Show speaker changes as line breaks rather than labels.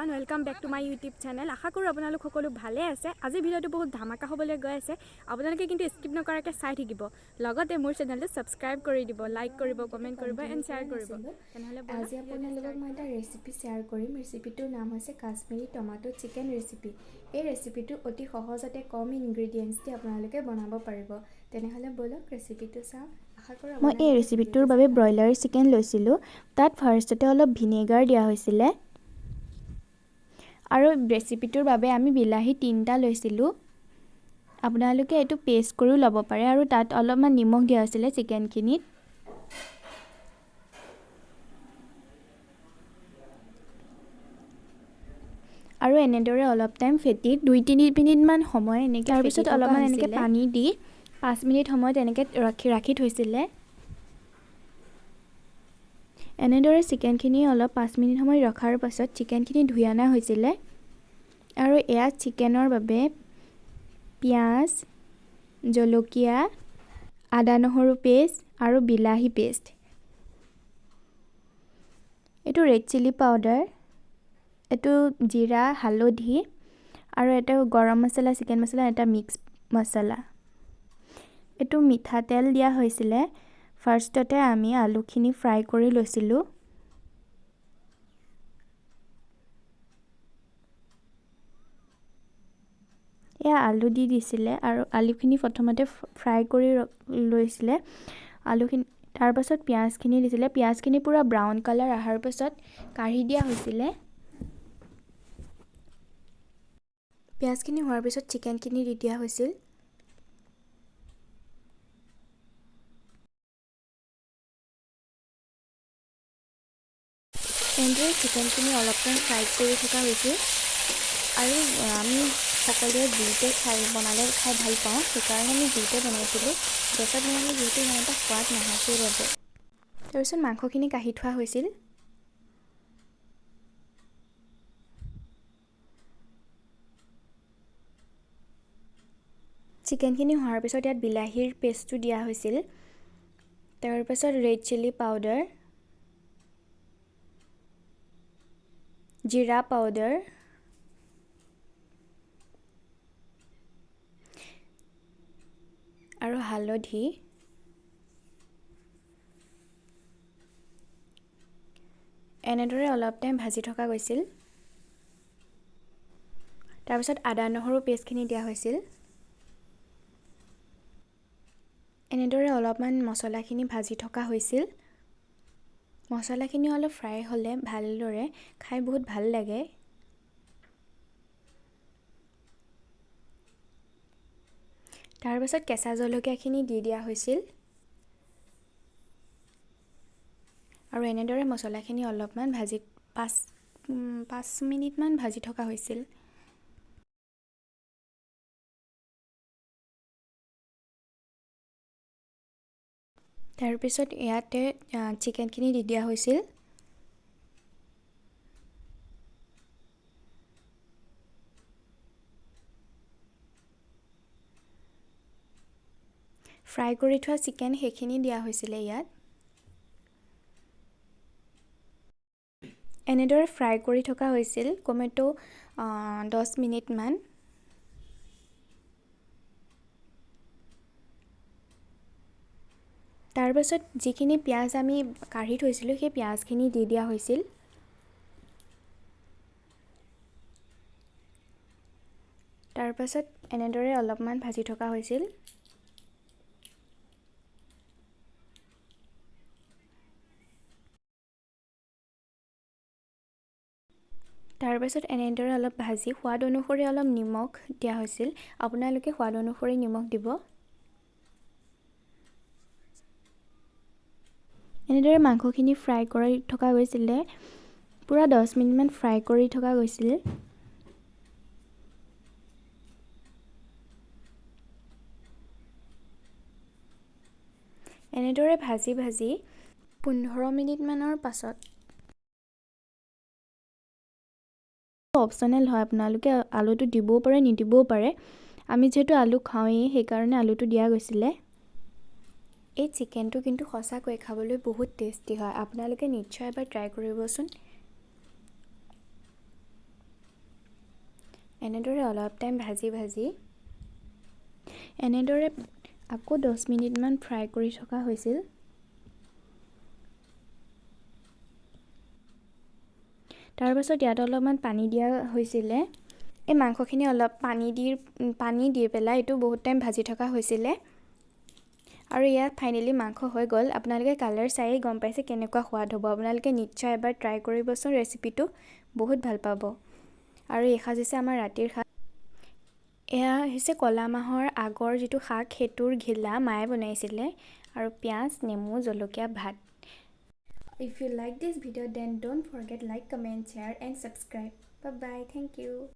Everyone welcome back to my YouTube channel. আশা কৰোঁ আপোনালোক সকলো ভালে আছে। আজি ভিডিঅ'টো বহুত ধামাকা হ'বলৈ গৈ আছে। আপোনালোকে কিন্তু স্কিপ নকৰাকৈ চাই থাকিব, লগতে মোৰ চেনেলটো ছাবস্ক্ৰাইব কৰি দিব, লাইক কৰিব, কমেণ্ট কৰিব এণ্ড শ্বেয়াৰ কৰিব। তেনেহ'লে
আজি আপোনালোকক মই এটা ৰেচিপি শ্বেয়াৰ কৰিম। ৰেচিপিটোৰ নাম হৈছে কাশ্মীৰী টমাটো চিকেন ৰেচিপি। এই ৰেচিপিটো অতি সহজতে কম ইনগ্ৰিডিয়েণ্টছ দি আপোনালোকে বনাব পাৰিব। তেনেহ'লে ব'লক ৰেচিপিটো চাওঁ।
মই এই ৰেচিপিটোৰ বাবে ব্ৰইলাৰ চিকেন লৈছিলোঁ। তাত ফাৰ্ষ্টতে অলপ ভিনেগাৰ দিয়া হৈছিলে আৰু ৰেচিপিটোৰ বাবে আমি বিলাহী 3টা লৈছিলোঁ। আপোনালোকে এইটো পেষ্ট কৰিও ল'ব পাৰে আৰু তাত অলপমান নিমখ দিয়া হৈছিলে চিকেনখিনিত। আৰু এনেদৰে অলপ টাইম ফেটি 2-3 মিনিটমান সময় এনেকৈ তাৰপিছত অলপমান এনেকৈ পানী দি 5 মিনিট সময় তেনেকৈ ৰাখি থৈছিলে। এনেদৰে চিকেনখিনি অলপ 5 মিনিট সময় ৰখাৰ পাছত চিকেনখিনি ধুই অনা হৈছিলে আৰু এয়া চিকেনৰ বাবে পিঁয়াজ, জলকীয়া, আদা নহৰু পেষ্ট আৰু বিলাহী পেষ্ট। এইটো ৰেড চিলি পাউডাৰ, এইটো জিৰা, হালধি আৰু এটা গৰম মছলা, চিকেন মছলা, এটা মিক্স মছলা। এইটো মিঠাতেল দিয়া হৈছিলে। ফাৰ্ষ্টতে আমি আলুখিনি ফ্ৰাই কৰি লৈছিলোঁ। এয়া আলু দি দিছিলে আৰু আলুখিনি প্ৰথমতে ফ্ৰাই কৰি লৈছিলে। আলুখিনি তাৰ পাছত পিঁয়াজখিনি দিছিলে। পিঁয়াজখিনি পুৰা ব্ৰাউন কালাৰ অহাৰ পাছত কাঢ়ি দিয়া হৈছিলে। পিঁয়াজখিনি হোৱাৰ পিছত চিকেনখিনি দি দিয়া হৈছিল। এনেদৰে চিকেনখিনি অলপ টাইম ফ্ৰাই কৰি থকা হৈছিল আৰু আমি সকলোৱে জুইতে বনালে খাই ভাল পাওঁ, সেইকাৰণে আমি জুইতে বনাইছিলোঁ। গেছত বনালে যিহেতু ইমান এটা সোৱাদ নহয়, সেইবাবে। তাৰপিছত মাংসখিনি কাঢ়ি থোৱা হৈছিল। চিকেনখিনি হোৱাৰ পিছত ইয়াত বিলাহীৰ পেষ্টটো দিয়া হৈছিল। তাৰপাছত ৰেড চিলি পাউডাৰ, জিৰা পাউডাৰ আৰু হালধি, এনেদৰে অলপ টাইম ভাজি থকা গৈছিল। তাৰপিছত আদা নহৰু পেষ্টখিনি দিয়া হৈছিল। এনেদৰে অলপমান মছলাখিনি ভাজি থকা হৈছিল। মছলাখিনি অলপ ফ্ৰাই হ'লে ভালদৰে খাই বহুত ভাল লাগে। তাৰপাছত কেঁচা জলকীয়াখিনি দি দিয়া হৈছিল আৰু এনেদৰে মছলাখিনি অলপমান 5 মিনিটমান ভাজি থকা হৈছিল। তাৰপিছত ইয়াতে চিকেনখিনি দি দিয়া হৈছিল। ফ্ৰাই কৰি থোৱা চিকেন সেইখিনি দিয়া হৈছিলে ইয়াত। এনেদৰে ফ্ৰাই কৰি থকা হৈছিল কমেও 10 মিনিটমান। তাৰপাছত যিখিনি পিঁয়াজ আমি কাঢ়ি থৈছিলোঁ সেই পিঁয়াজখিনি দি দিয়া হৈছিল। তাৰপাছত এনেদৰে অলপমান ভাজি থকা হৈছিল। তাৰপাছত এনেদৰে অলপ ভাজি সোৱাদ অনুসৰি অলপ নিমখ দিয়া হৈছিল। আপোনালোকে সোৱাদ অনুসৰি নিমখ দিব। এনেদৰে মাংসখিনি ফ্ৰাই কৰি থকা গৈছিলে। পুৰা 10 মিনিটমান ফ্ৰাই কৰি থকা গৈছিল। এনেদৰে ভাজি 15 মিনিটমানৰ পাছত অপচনেল হয়, আপোনালোকে আলুটো দিবও পাৰে নিদিবও পাৰে। আমি যিহেতু আলু খাওঁৱেই, সেইকাৰণে আলুটো দিয়া গৈছিলে। এই চিকেনটো কিন্তু সঁচাকৈ খাবলৈ বহুত টেষ্টি হয়। আপোনালোকে নিশ্চয় এবাৰ ট্ৰাই কৰিবচোন। এনেদৰে অলপ টাইম ভাজি এনেদৰে আকৌ 10 মিনিটমান ফ্ৰাই কৰি থকা হৈছিল। তাৰপাছত ইয়াত অলপমান পানী দিয়া হৈছিলে। এই মাংসখিনি অলপ পানী দি পেলাই এইটো বহুত টাইম ভাজি থকা হৈছিলে। আৰু ইয়াত ফাইনেলি মাংস হৈ গ'ল। আপোনালোকে কালাৰ চাই গম পাইছে কেনেকুৱা সোৱাদ হ'ব। আপোনালোকে নিশ্চয় এবাৰ ট্ৰাই কৰিবচোন ৰেচিপিটো, বহুত ভাল পাব। আৰু এই সাজ হৈছে আমাৰ ৰাতিৰ সাজ। এয়া হৈছে ক'লা মাহৰ আগৰ যিটো শাক, সেইটোৰ ঘিলা মায়ে বনাইছিলে, আৰু পিঁয়াজ, নেমু, জলকীয়া, ভাত।
If you like this video, then don't forget like, comment, share and subscribe. Bye bye. Thank you.